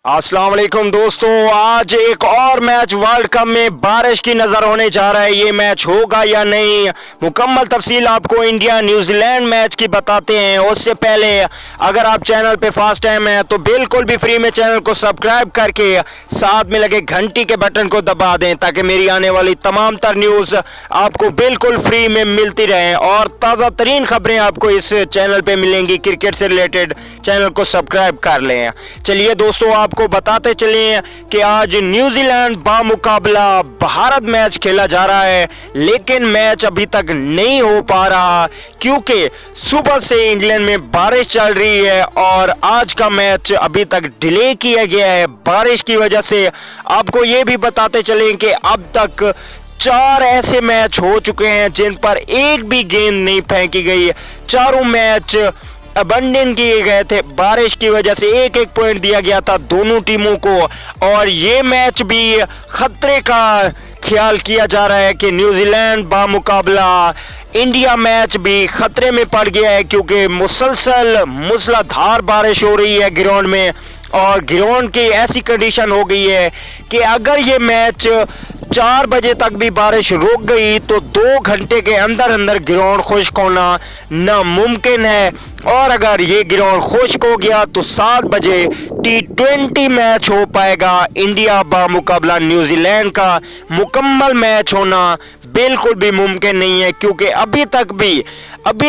अस्सलाम वालेकुम दोस्तों, आज एक और मैच वर्ल्ड कप में बारिश की नज़र होने जा रहा है। ये मैच होगा या नहीं, मुकम्मल तफसील आपको इंडिया न्यूजीलैंड मैच की बताते हैं। उससे पहले अगर आप चैनल पे फर्स्ट टाइम है तो बिल्कुल भी फ्री में चैनल को सब्सक्राइब करके साथ में लगे घंटी के बटन को दबा दें ताकि मेरी आने वाली तमाम तर न्यूज़ आपको बिल्कुल फ्री में मिलती रहे और ताज़ा तरीन खबरें आपको इस चैनल पर मिलेंगी। क्रिकेट से रिलेटेड चैनल को सब्सक्राइब कर लें। चलिए दोस्तों, आपको बताते चले कि आज न्यूजीलैंड बामुकाबला भारत मैच खेला जा रहा है, लेकिन मैच अभी तक नहीं हो पा रहा क्योंकि सुबह से इंग्लैंड में बारिश चल रही है और आज का मैच अभी तक डिले किया गया है बारिश की वजह से। आपको ये भी बताते चले कि अब तक 4 ऐसे मैच हो चुके हैं जिन पर एक भी गेंद नहीं फेंकी गई। चारों मैच अबंडन किए गए थे, बारिश की वजह से एक एक पॉइंट दिया गया था दोनों टीमों को और ये मैच भी खतरे का ख्याल किया जा रहा है कि न्यूजीलैंड बामुकाबला इंडिया मैच भी खतरे में पड़ गया है क्योंकि मुसलसल मूसलाधार बारिश हो रही है ग्राउंड में और ग्राउंड की ऐसी कंडीशन हो गई है कि अगर ये मैच 4 बजे तक भी बारिश रुक गई तो 2 घंटे के अंदर अंदर ग्राउंड खुश्क होना नामुमकिन है और अगर ये ग्राउंड खुश्क हो गया तो 7 बजे T20 मैच हो पाएगा। इंडिया बामुकाबला न्यूजीलैंड का मुकम्मल मैच होना बिल्कुल भी मुमकिन नहीं है क्योंकि अभी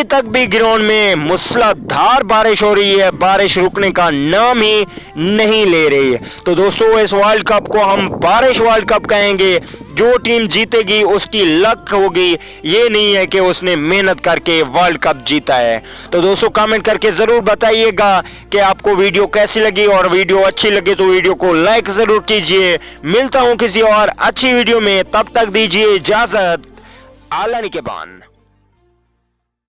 तक भी ग्राउंड में मूसलाधार बारिश हो रही है, बारिश रुकने का नाम ही नहीं ले रही है। तो दोस्तों, इस वर्ल्ड कप को हम बारिश वर्ल्ड कप कहेंगे। जो टीम जीतेगी उसकी लक होगी, ये नहीं है कि उसने मेहनत करके वर्ल्ड कप जीता है। तो दोस्तों, कमेंट करके जरूर बताइएगा कि आपको वीडियो कैसी लगी और वीडियो अच्छी लगे तो वीडियो को लाइक जरूर कीजिए। मिलता हूं किसी और अच्छी वीडियो में, तब तक दीजिए इजाजत। आला निगहबान।